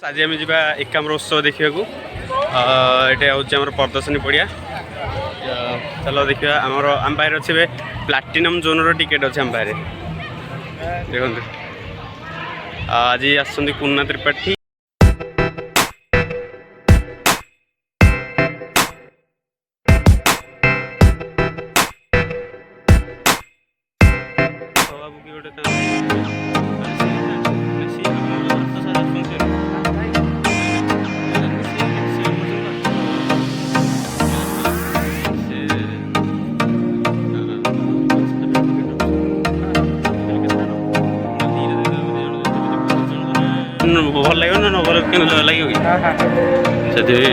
आज आम जा एकाम्र उत्सव देखा ये हूँ प्रदर्शनी पड़िया चलो देखा आम पाखे अच्छे प्लाटिनम जोन टिकेट अच्छे आम पाखे देखो आज आसुँच पूर्णा त्रिपाठी भल लगे ना नगर के लगे से देखो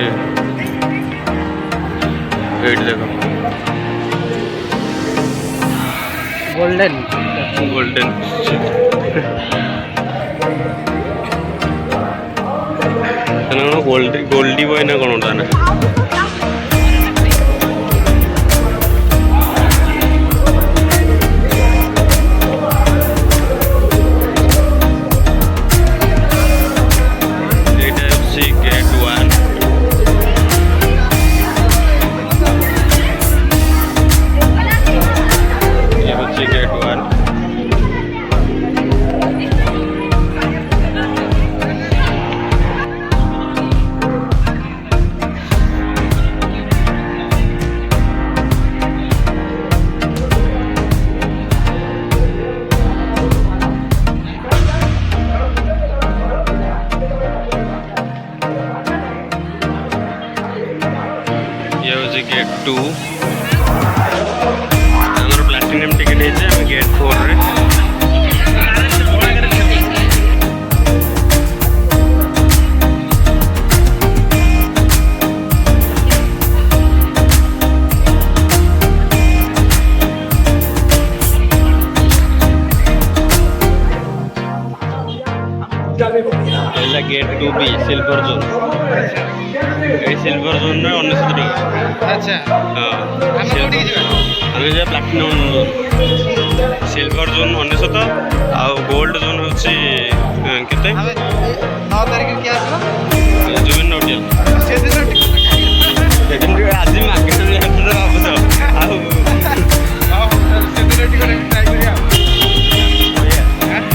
गोल्डन गोल्डन गोल्डी बॉय ना कौन होता ना गेट 2 प्लाटिनम टिकेट है गेट 4 रे gate 2B silver zone silver zone में 1900 टका अच्छा हाँ silver platinum zone silver zone 1900 आ गोल्ड जोन होची केते 9 तारिख क्या जुबिन नोटियल से दिन आज मार्केट में जाते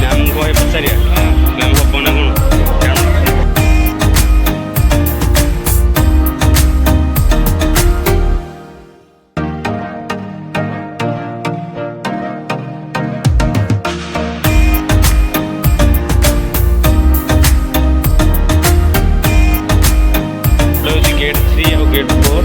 मैम को पचारिया मैम हम ना कौन गेट 3 और गेट 4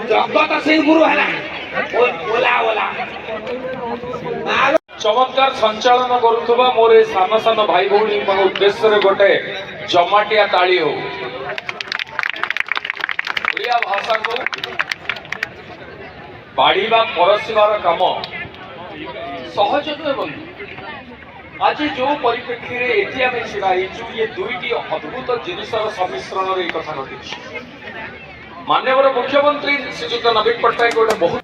जगत सिंह गुरु है ओला ओला चमत्कार संचालन करुवा मोर सान सान भाई भौणी उद्देश्य गोटे जमाटिया ताली हो ओडिया भाषा को बाढ़ा परसिबार काम सहज नुहे बंधु आज जो परिप्रेक्षी में छिड़ा ये दुईटी अद्भुत जिनसर सम्मिश्रण कथा घटी माननीय मुख्यमंत्री श्रीजुक्त नवीन पट्टनायक गोटे बहुत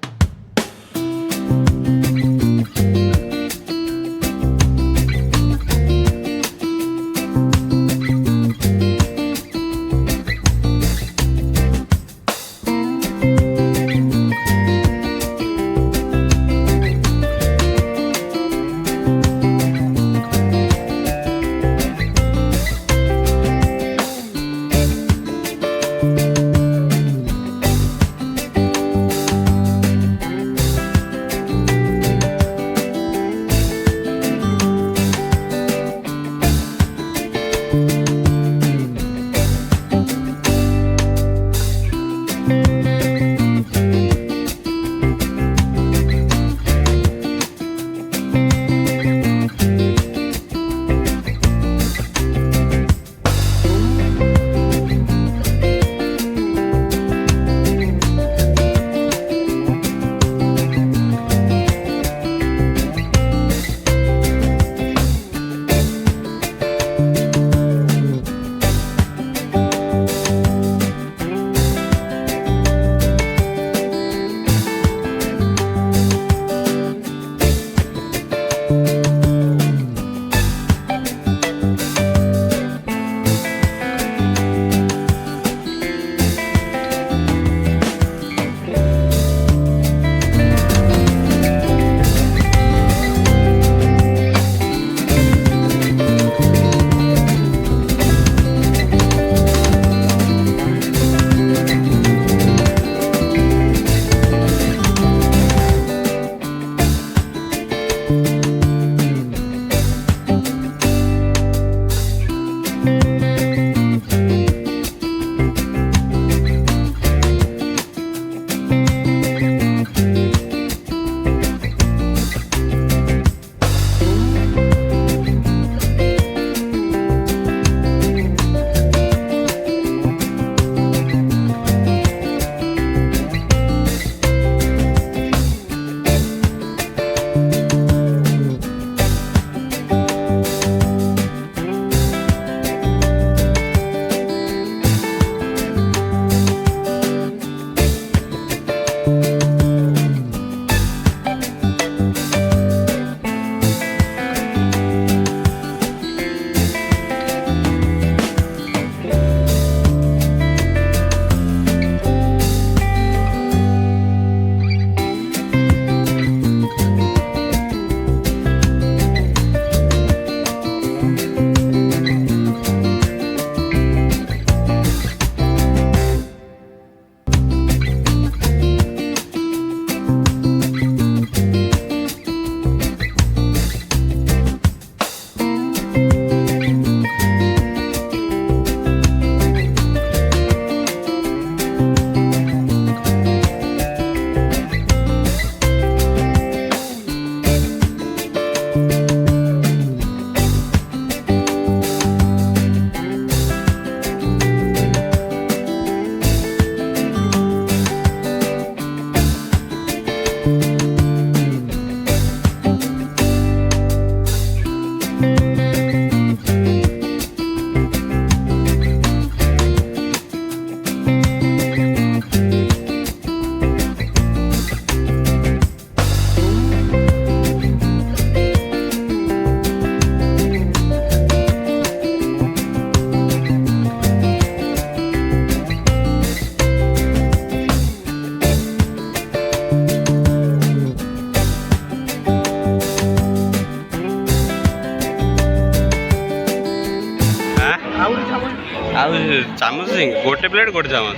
चामच गोटे प्लेट गोटे चामच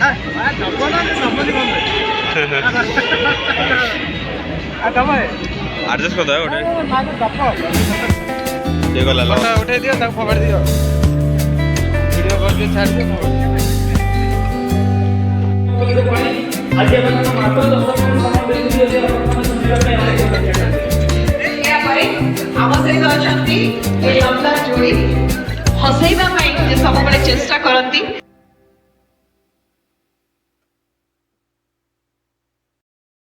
आडजस्ट करदे गोटे ये गला उठे दियो ताको फोड़ दियो वीडियो करके छाड़ दियो आज अपन मात्र 10 मिनट समय दे दियो जे अपन सुविधा पे आए ପରେ ଆମ ସହିତ ଅଛନ୍ତି ଏ ଲମ୍ବା ଯୋଡ଼ି ହସେଇବା ପାଇଁ ଯେ ସବୁବେଳେ ଚେଷ୍ଟା କରନ୍ତି।